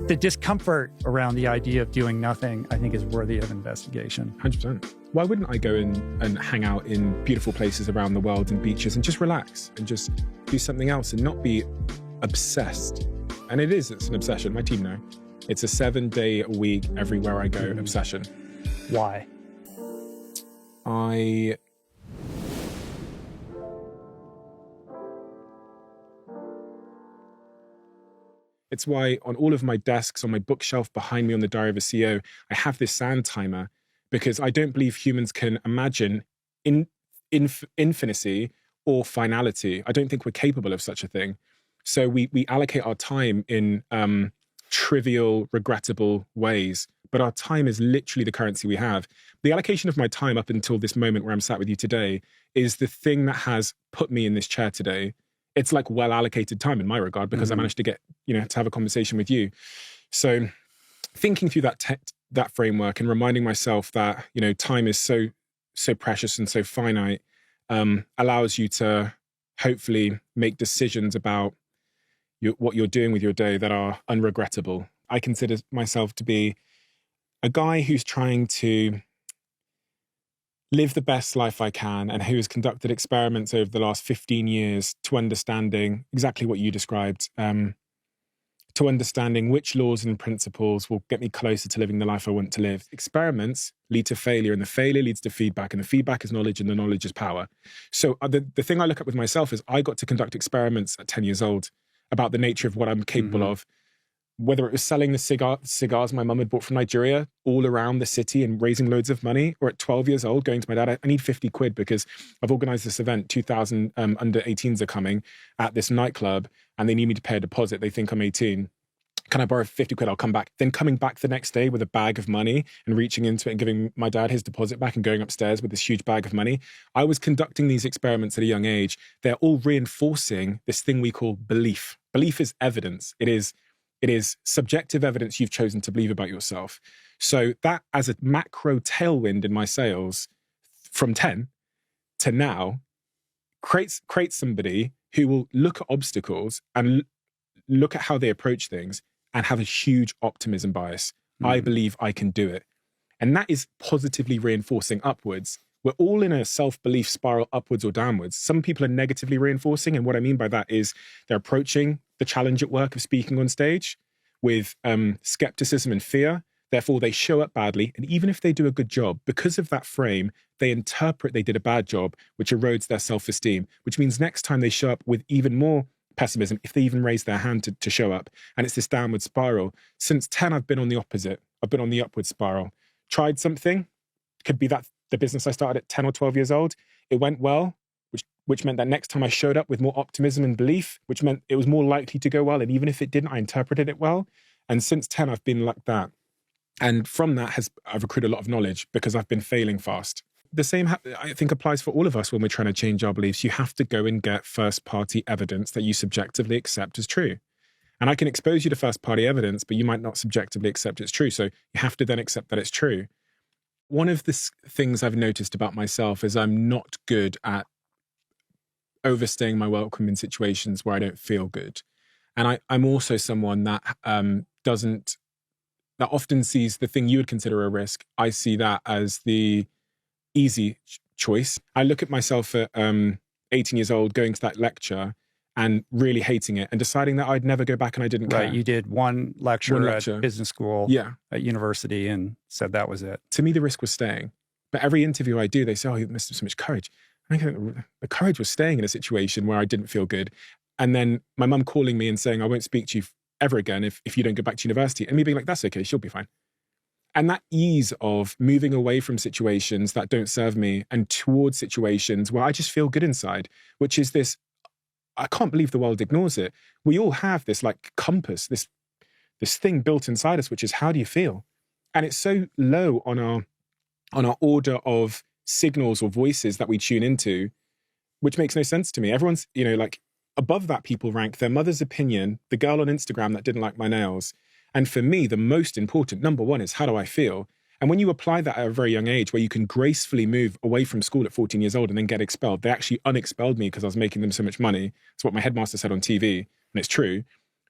The discomfort around the idea of doing nothing, I think, is worthy of investigation. 100%. Why wouldn't I go and hang out in beautiful places around the world and beaches and just relax and just do something else and not be obsessed? And it's an obsession. My team know. It's a 7-day-a-week, everywhere I go obsession. Why? It's why on all of my desks, on my bookshelf behind me on the Diary of a CEO, I have this sand timer, because I don't believe humans can imagine infinity or finality. I don't think we're capable of such a thing. So we allocate our time in trivial, regrettable ways, but our time is literally the currency we have. The allocation of my time up until this moment where I'm sat with you today is the thing that has put me in this chair today. It's like well allocated time in my regard, because I managed to get, to have a conversation with you. So thinking through that framework and reminding myself that, time is so precious and so finite, allows you to hopefully make decisions about what you're doing with your day that are unregrettable. I consider myself to be a guy who's trying to live the best life I can, and who has conducted experiments over the last 15 years to understanding exactly what you described, to understanding which laws and principles will get me closer to living the life I want to live. Experiments lead to failure, and the failure leads to feedback, and the feedback is knowledge, and the knowledge is power. So the thing I look at with myself is I got to conduct experiments at 10 years old about the nature of what I'm capable of. Whether it was selling the cigars my mum had bought from Nigeria all around the city and raising loads of money, or at 12 years old going to my dad, I need 50 quid because I've organised this event, 2,000 under 18s are coming at this nightclub and they need me to pay a deposit. They think I'm 18. Can I borrow 50 quid? I'll come back. Then coming back the next day with a bag of money and reaching into it and giving my dad his deposit back and going upstairs with this huge bag of money. I was conducting these experiments at a young age. They're all reinforcing this thing we call belief. Belief is evidence. It is subjective evidence you've chosen to believe about yourself. So that, as a macro tailwind in my sales from 10 to now, creates somebody who will look at obstacles and look at how they approach things and have a huge optimism bias. I believe I can do it. And that is positively reinforcing upwards. We're all in a self-belief spiral upwards or downwards. Some people are negatively reinforcing. And what I mean by that is they're approaching the challenge at work of speaking on stage with skepticism and fear. Therefore, they show up badly. And even if they do a good job, because of that frame, they interpret they did a bad job, which erodes their self-esteem, which means next time they show up with even more pessimism, if they even raise their hand to show up. And it's this downward spiral. Since 10, I've been on the opposite. I've been on the upward spiral. Tried something. Could be that the business I started at 10 or 12 years old. It went well, which meant that next time I showed up with more optimism and belief, which meant it was more likely to go well. And even if it didn't, I interpreted it well. And since 10, I've been like that. And from that I've accrued a lot of knowledge because I've been failing fast. The same, I think, applies for all of us when we're trying to change our beliefs. You have to go and get first-party evidence that you subjectively accept as true. And I can expose you to first-party evidence, but you might not subjectively accept it's true. So you have to then accept that it's true. One of the things I've noticed about myself is I'm not good at overstaying my welcome in situations where I don't feel good. And I'm also someone that that often sees the thing you would consider a risk. I see that as the easy choice. I look at myself at 18 years old, going to that lecture and really hating it and deciding that I'd never go back, and I didn't care. Right, you did one lecture at business school at university and said that was it. To me, the risk was staying. But every interview I do, they say, oh, you must have so much courage. And I think the courage was staying in a situation where I didn't feel good. And then my mum calling me and saying, I won't speak to you ever again if you don't go back to university. And me being like, that's okay, she'll be fine. And that ease of moving away from situations that don't serve me and towards situations where I just feel good inside, which is this, I can't believe the world ignores it. We all have this like compass, this thing built inside us, which is how do you feel? And it's so low on our order of signals or voices that we tune into, which makes no sense to me. Everyone's, like above that, people rank their mother's opinion, the girl on Instagram that didn't like my nails. And for me, the most important, number one, is how do I feel? And when you apply that at a very young age, where you can gracefully move away from school at 14 years old and then get expelled, they actually unexpelled me because I was making them so much money. It's what my headmaster said on TV, and it's true.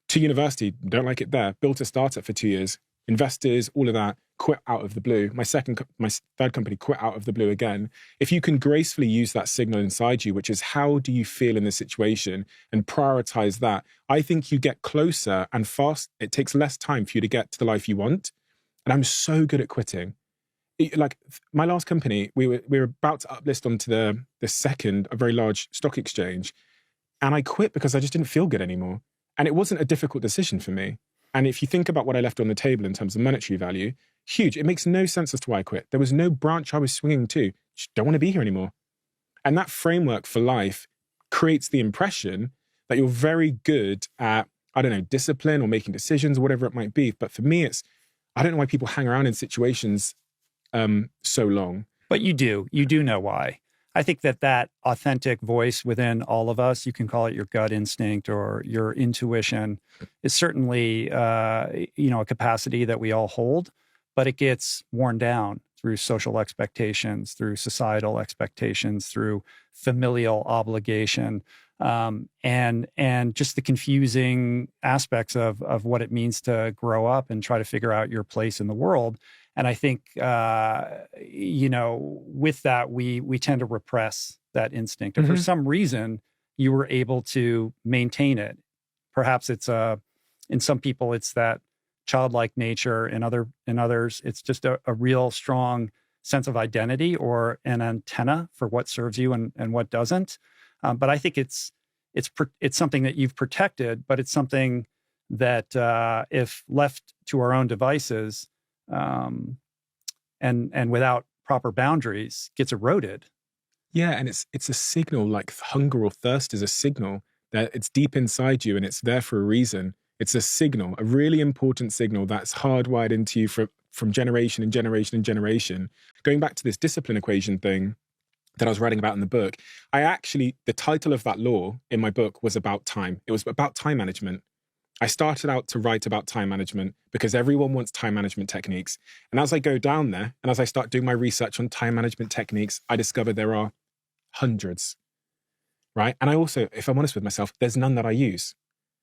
to university, don't like it there, built a startup for 2 years, investors, all of that, quit out of the blue. My third company quit out of the blue again. If you can gracefully use that signal inside you, which is how do you feel in this situation, and prioritize that, I think you get closer and fast. It takes less time for you to get to the life you want. And I'm so good at quitting. Like my last company, we were about to uplist onto the second, a very large stock exchange. And I quit because I just didn't feel good anymore. And it wasn't a difficult decision for me. And if you think about what I left on the table in terms of monetary value, huge. It makes no sense as to why I quit. There was no branch I was swinging to. Just don't want to be here anymore. And that framework for life creates the impression that you're very good at, I don't know, discipline or making decisions or whatever it might be. But for me, I don't know why people hang around in situations so long. But you do know why. I think that authentic voice within all of us, you can call it your gut instinct or your intuition, is certainly, a capacity that we all hold, but it gets worn down through social expectations, through societal expectations, through familial obligation, and just the confusing aspects of what it means to grow up and try to figure out your place in the world. And I think, with that, we tend to repress that instinct. And for some reason, you were able to maintain it. Perhaps in some people, it's that childlike nature. In others, it's just a real strong sense of identity or an antenna for what serves you and what doesn't. But I think it's something that you've protected, but it's something that if left to our own devices, and without proper boundaries, gets eroded. Yeah, and it's a signal, like hunger or thirst is a signal that it's deep inside you and it's there for a reason. It's a signal, a really important signal that's hardwired into you from generation and generation and generation. Going back to this discipline equation thing that I was writing about in the book, the title of that law in my book was about time. It was about time management. I started out to write about time management because everyone wants time management techniques. And as I go down there and as I start doing my research on time management techniques, I discover there are hundreds, right? And I also, if I'm honest with myself, there's none that I use.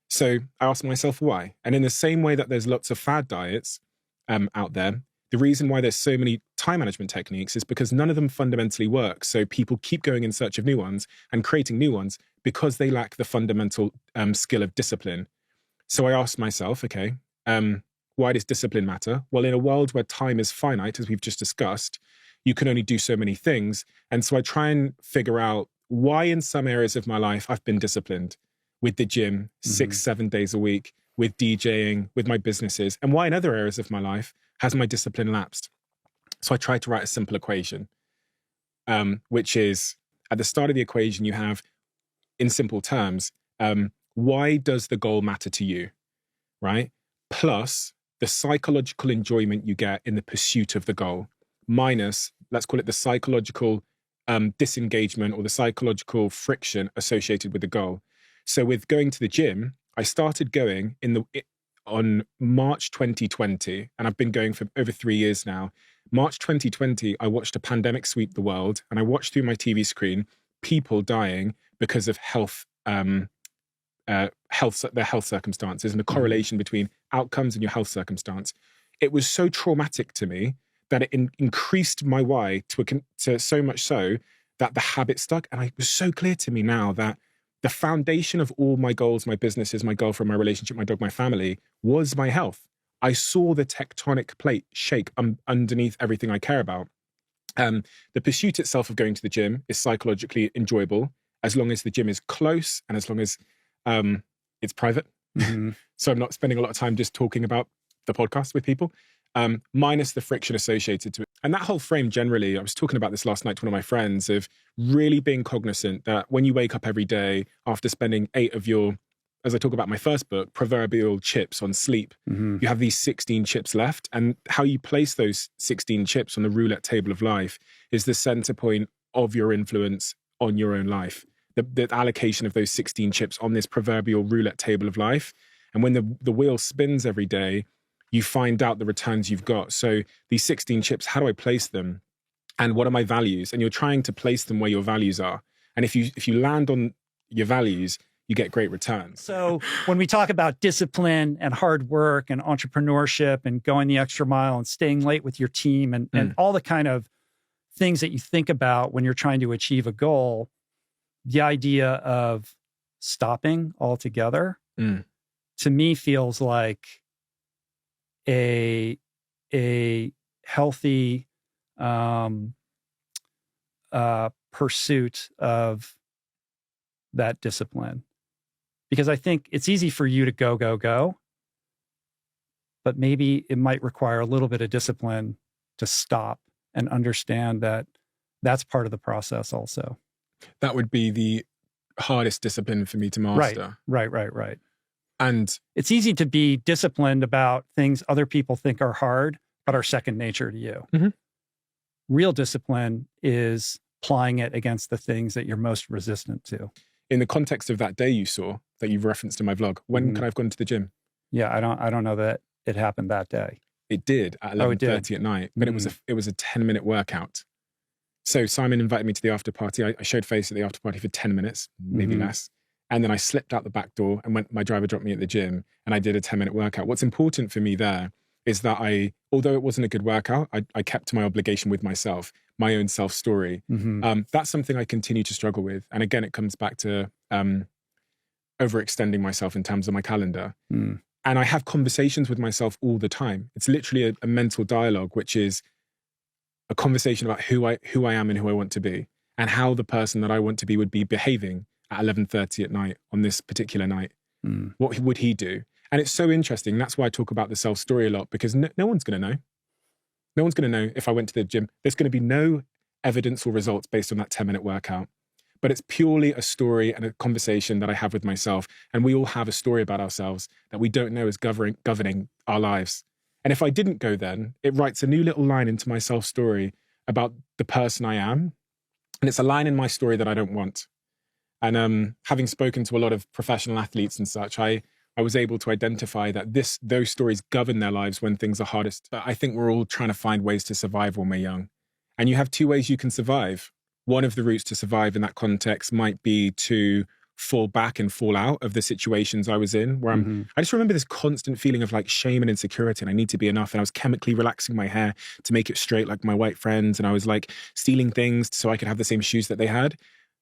So I ask myself why. And in the same way that there's lots of fad diets out there, the reason why there's so many time management techniques is because none of them fundamentally work. So people keep going in search of new ones and creating new ones because they lack the fundamental skill of discipline. So I asked myself, okay, why does discipline matter? Well, in a world where time is finite, as we've just discussed, you can only do so many things. And so I try and figure out why in some areas of my life I've been disciplined with the gym 6-7 days a week, with DJing, with my businesses, and why in other areas of my life has my discipline lapsed. So I tried to write a simple equation, which is at the start of the equation, you have, in simple terms, why does the goal matter to you, right? Plus the psychological enjoyment you get in the pursuit of the goal, minus, let's call it the psychological disengagement or the psychological friction associated with the goal. So with going to the gym, I started going on March 2020, and I've been going for over 3 years now. March 2020, I watched a pandemic sweep the world, and I watched through my TV screen people dying because of their health circumstances and the correlation between outcomes and your health circumstance. It was so traumatic to me that it increased my why to so much so that the habit stuck. And it was so clear to me now that the foundation of all my goals, my businesses, my girlfriend, my relationship, my dog, my family was my health. I saw the tectonic plate shake underneath everything I care about. The pursuit itself of going to the gym is psychologically enjoyable as long as the gym is close and as long as it's private. So I'm not spending a lot of time just talking about the podcast with people, minus the friction associated to it. And that whole frame generally, I was talking about this last night to one of my friends, of really being cognizant that when you wake up every day after spending 8 of your, as I talk about my first book, proverbial chips on sleep, you have these 16 chips left. And how you place those 16 chips on the roulette table of life is the center point of your influence on your own life. The allocation of those 16 chips on this proverbial roulette table of life. And when the wheel spins every day, you find out the returns you've got. So these 16 chips, how do I place them? And what are my values? And you're trying to place them where your values are. And if you land on your values, you get great returns. So when we talk about discipline and hard work and entrepreneurship and going the extra mile and staying late with your team and all the kind of things that you think about when you're trying to achieve a goal, the idea of stopping altogether to me feels like a healthy pursuit of that discipline. Because I think it's easy for you to go, but maybe it might require a little bit of discipline to stop and understand that that's part of the process also. That would be the hardest discipline for me to master. Right. And it's easy to be disciplined about things other people think are hard, but are second nature to you. Mm-hmm. Real discipline is applying it against the things that you're most resistant to. In the context of that day you saw, that you've referenced in my vlog, when could I have gone to the gym? Yeah, I don't know that it happened that day. It did at 11:30 at night, but it was a 10-minute workout. So Simon invited me to the after party. I showed face at the after party for 10 minutes, maybe less. And then I slipped out the back door and my driver dropped me at the gym and I did a 10-minute workout. What's important for me there is that although it wasn't a good workout, I kept to my obligation with myself, my own self-story. That's something I continue to struggle with. And again, it comes back to overextending myself in terms of my calendar. And I have conversations with myself all the time. It's literally a mental dialogue, which is a conversation about who I am and who I want to be and how the person that I want to be would be behaving at 11:30 at night on this particular night. What would he do? And it's so interesting. That's why I talk about the self-story a lot, because no one's going to know. No one's going to know if I went to the gym. There's going to be no evidence or results based on that 10-minute workout. But it's purely a story and a conversation that I have with myself. And we all have a story about ourselves that we don't know is governing our lives. And if I didn't go then, it writes a new little line into my self-story about the person I am. And it's a line in my story that I don't want. And having spoken to a lot of professional athletes and such, I was able to identify that those stories govern their lives when things are hardest. But I think we're all trying to find ways to survive when we're young. And you have two ways you can survive. One of the routes to survive in that context might be to fall back and fall out of the situations I was in, where I just remember this constant feeling of like shame and insecurity, and I need to be enough. And I was chemically relaxing my hair to make it straight like my white friends. And I was like stealing things so I could have the same shoes that they had.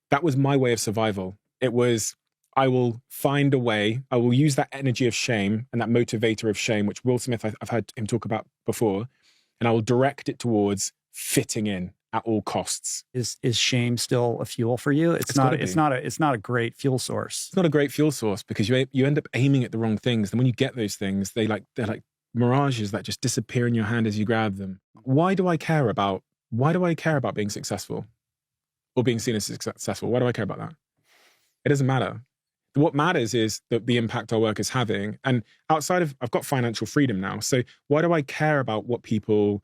That was my way of survival. It was, I will find a way, I will use that energy of shame and that motivator of shame, which Will Smith, I've heard him talk about before, and I will direct it towards fitting in at all costs. Is shame still a fuel for you? It's not a great fuel source. It's not a great fuel source because you end up aiming at the wrong things. And when you get those things, they're like mirages that just disappear in your hand as you grab them. Why do I care about being successful or being seen as successful? Why do I care about that? It doesn't matter. What matters is the impact our work is having. And outside of, I've got financial freedom now. So why do I care about what people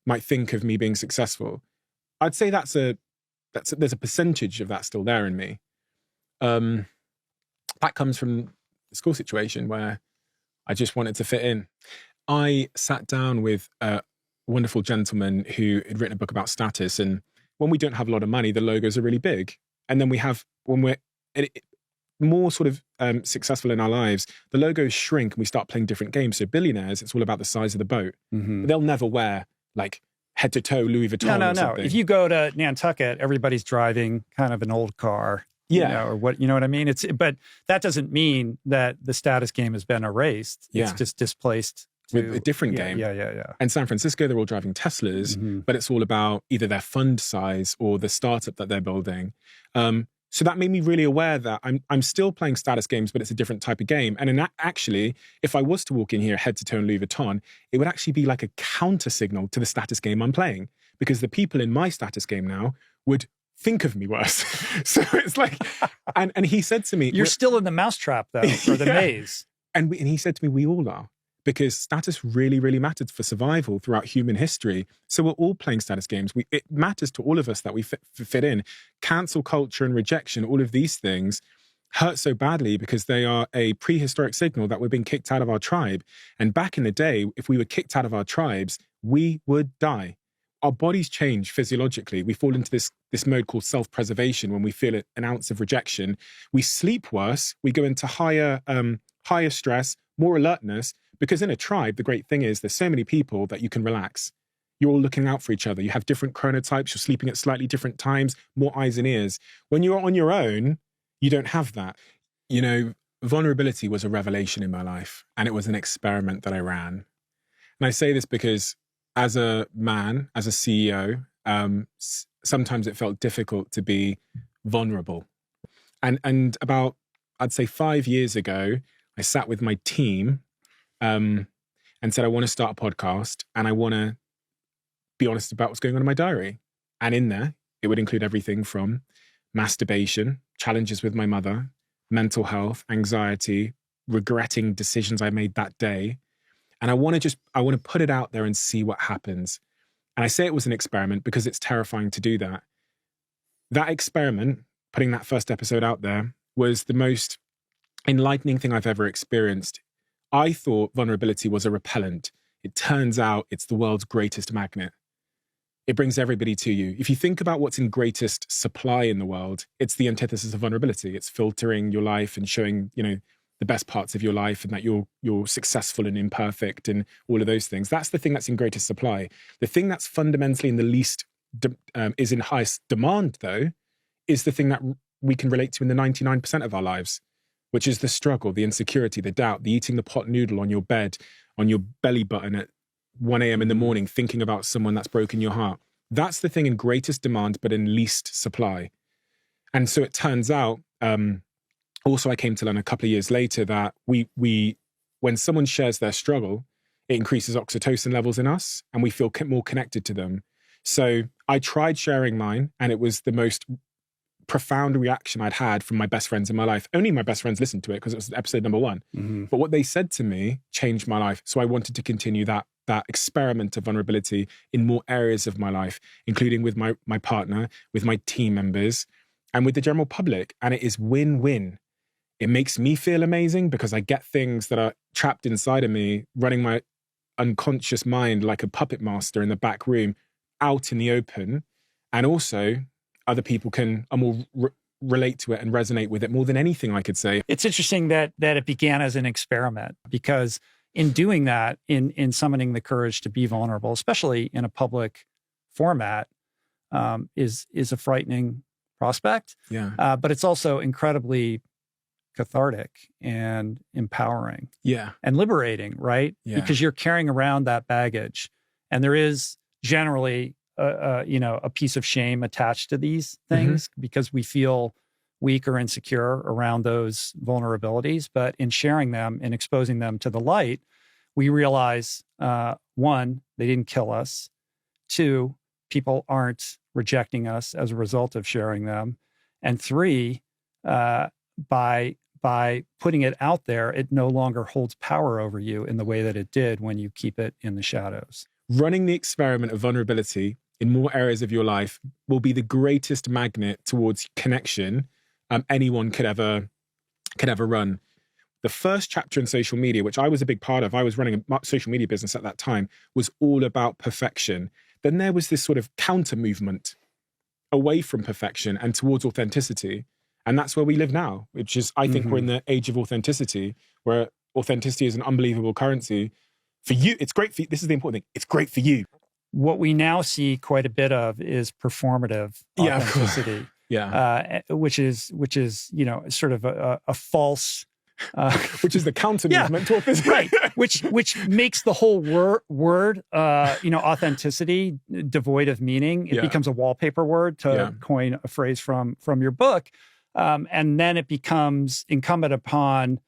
might think of me being successful? I'd say there's a percentage of that still there in me. That comes from the school situation where I just wanted to fit in. I sat down with a wonderful gentleman who had written a book about status. And when we don't have a lot of money, the logos are really big. And then when we're more sort of successful in our lives, the logos shrink and we start playing different games. So billionaires, it's all about the size of the boat. They'll never wear like head to toe Louis Vuitton. No. If you go to Nantucket, everybody's driving kind of an old car. Yeah. Or what, you know what I mean? But that doesn't mean that the status game has been erased. It's just displaced with a different game. Yeah. And San Francisco, they're all driving Teslas, but it's all about either their fund size or the startup that they're building. So that made me really aware that I'm still playing status games, but it's a different type of game. And actually, if I was to walk in here head to toe in Louis Vuitton, it would actually be like a counter signal to the status game I'm playing, because the people in my status game now would think of me worse. So it's like, and he said to me, "You're still in the mousetrap though, or the maze." And he said to me, "We all are." Because status really, really mattered for survival throughout human history. So we're all playing status games. It matters to all of us that we fit in. Cancel culture and rejection, all of these things hurt so badly because they are a prehistoric signal that we're being kicked out of our tribe. And back in the day, if we were kicked out of our tribes, we would die. our bodies change physiologically. We fall into this mode called self-preservation when we feel an ounce of rejection. We sleep worse. We go into higher stress, more alertness, because in a tribe, the great thing is there's so many people that you can relax. You're all looking out for each other. You have different chronotypes. You're sleeping at slightly different times, more eyes and ears. When you're on your own, you don't have that. You know, vulnerability was a revelation in my life, and it was an experiment that I ran. And I say this because as a man, as a CEO, sometimes it felt difficult to be vulnerable. And about, I'd say 5 years ago, I sat with my team and said, I want to start a podcast and I want to be honest about what's going on in my diary. And in there, it would include everything from masturbation, challenges with my mother, mental health, anxiety, regretting decisions I made that day. And I want to put it out there and see what happens. And I say it was an experiment because it's terrifying to do that. That experiment, putting that first episode out there, was the most enlightening thing I've ever experienced. I thought vulnerability was a repellent. It turns out it's the world's greatest magnet. It brings everybody to you. If you think about what's in greatest supply in the world, it's the antithesis of vulnerability. It's filtering your life and showing, the best parts of your life and that you're successful and imperfect and all of those things. That's the thing that's in greatest supply. The thing that's fundamentally in the least, is in highest demand though, is the thing that we can relate to in the 99% of our lives, which is the struggle, the insecurity, the doubt, the eating the pot noodle on your bed, on your belly button at 1 a.m. in the morning, thinking about someone that's broken your heart. That's the thing in greatest demand, but in least supply. And so it turns out, also, I came to learn a couple of years later that when someone shares their struggle, it increases oxytocin levels in us and we feel more connected to them. So I tried sharing mine and it was the most profound reaction I'd had from my best friends in my life. Only my best friends listened to it because it was episode number 1. Mm-hmm. But what they said to me changed my life. So I wanted to continue that experiment of vulnerability in more areas of my life, including with my partner, with my team members, and with the general public. And it is win-win. It makes me feel amazing because I get things that are trapped inside of me, running my unconscious mind like a puppet master in the back room, out in the open. And also, other people can more relate to it and resonate with it more than anything, I could say. It's interesting that it began as an experiment because in doing that, in summoning the courage to be vulnerable, especially in a public format, is a frightening prospect. Yeah. But it's also incredibly cathartic and empowering. Yeah. And liberating, right? Yeah. Because you're carrying around that baggage. And there is generally a piece of shame attached to these things because we feel weak or insecure around those vulnerabilities. But in sharing them and exposing them to the light, we realize, 1, they didn't kill us. 2, people aren't rejecting us as a result of sharing them. And 3, by putting it out there, it no longer holds power over you in the way that it did when you keep it in the shadows. Running the experiment of vulnerability in more areas of your life will be the greatest magnet towards connection anyone could ever run. The first chapter in social media, which I was a big part of, I was running a social media business at that time, was all about perfection. Then there was this sort of counter movement away from perfection and towards authenticity. And that's where we live now, which is, I think we're in the age of authenticity, where authenticity is an unbelievable currency. For you, it's great for you. This is the important thing. It's great for you. What we now see quite a bit of is performative authenticity. Which is sort of a false... which is the counter movement to authenticity. Right. Which makes the whole word authenticity devoid of meaning. It becomes a wallpaper word, to coin a phrase from your book. And then it becomes incumbent upon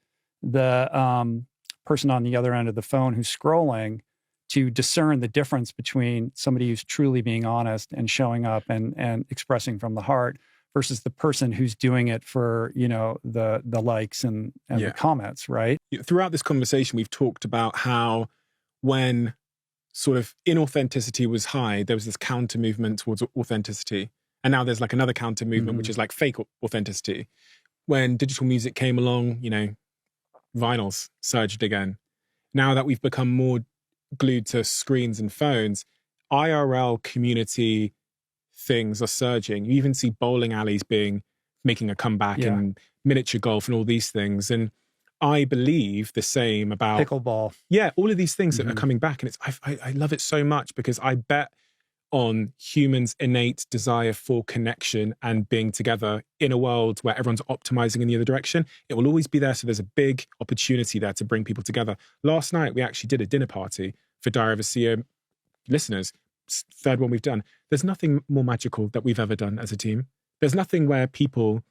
the person on the other end of the phone who's scrolling to discern the difference between somebody who's truly being honest and showing up and expressing from the heart versus the person who's doing it for, the likes and the comments, right? Throughout this conversation, we've talked about how when sort of inauthenticity was high, there was this counter movement towards authenticity. And now there's like another counter movement, which is like fake authenticity. When digital music came along, vinyls surged again. Now that we've become more glued to screens and phones, IRL community things are surging. You even see bowling alleys making a comeback, and miniature golf and all these things. And I believe the same about pickleball. Yeah, all of these things that are coming back. And I love it so much because I bet on humans' innate desire for connection and being together in a world where everyone's optimizing in the other direction. It will always be there. So there's a big opportunity there to bring people together. Last night, we actually did a dinner party for Diary of a CEO listeners. Third one we've done. There's nothing more magical that we've ever done as a team. There's nothing where people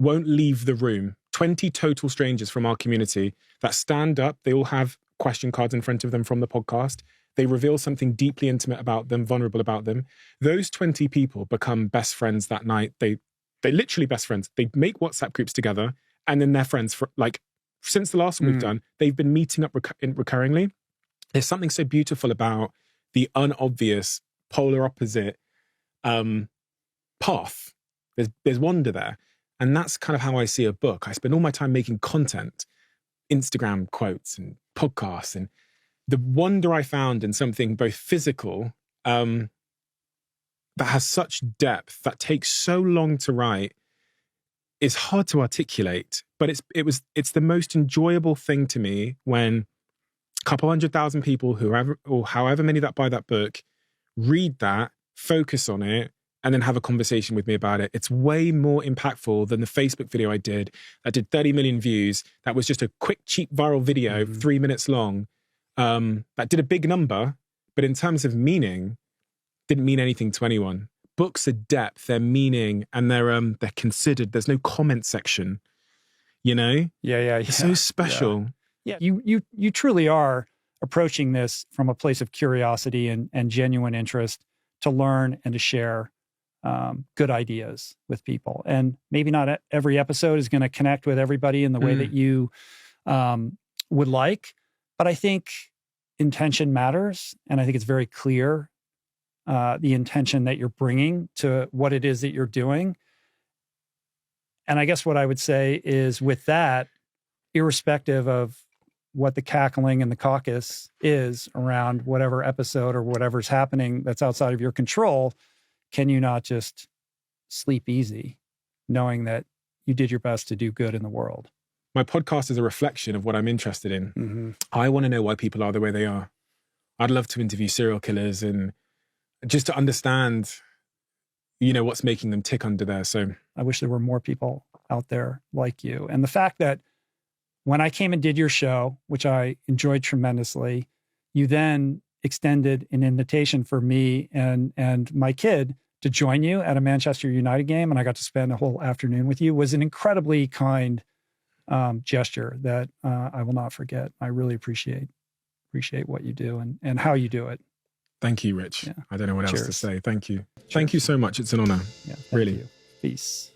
won't leave the room. 20 total strangers from our community that stand up. They all have question cards in front of them from the podcast. They reveal something deeply intimate about them, vulnerable about them. Those 20 people become best friends that night. They literally best friends. They make WhatsApp groups together, and then they're friends for since the last one we've done. They've been meeting up recurringly. There's something so beautiful about the unobvious, polar opposite path. There's wonder there. And that's kind of how I see a book. I spend all my time making content, Instagram quotes and podcasts, and the wonder I found in something both physical, that has such depth, that takes so long to write, is hard to articulate. But it's the most enjoyable thing to me when a couple 100,000 people, however many that buy that book, read that, focus on it, and then have a conversation with me about it. It's way more impactful than the Facebook video I did that did 30 million views. That was just a quick, cheap viral video, 3 minutes long. That did a big number, but in terms of meaning, didn't mean anything to anyone. Books are depth, they're meaning, and they're considered. There's no comment section, you know? Yeah. It's so special. Yeah. You truly are approaching this from a place of curiosity and genuine interest to learn and to share good ideas with people. And maybe not every episode is going to connect with everybody in the way that you would like. But I think intention matters. And I think it's very clear the intention that you're bringing to what it is that you're doing. And I guess what I would say is with that, irrespective of what the cackling and the caucus is around whatever episode or whatever's happening that's outside of your control, can you not just sleep easy knowing that you did your best to do good in the world? My podcast is a reflection of what I'm interested in. I want to know why people are the way they are. I'd love to interview serial killers and just to understand, what's making them tick under there. So I wish there were more people out there like you. And the fact that when I came and did your show, which I enjoyed tremendously, you then extended an invitation for me and my kid to join you at a Manchester United game. And I got to spend a whole afternoon with you. It was an incredibly kind gesture that I will not forget. I really appreciate what you do and how you do it. Thank you, Rich. Yeah. I don't know what else to Cheers. say. Thank you. Cheers. Thank you so much. It's an honor. Yeah, thank Really. you. Peace.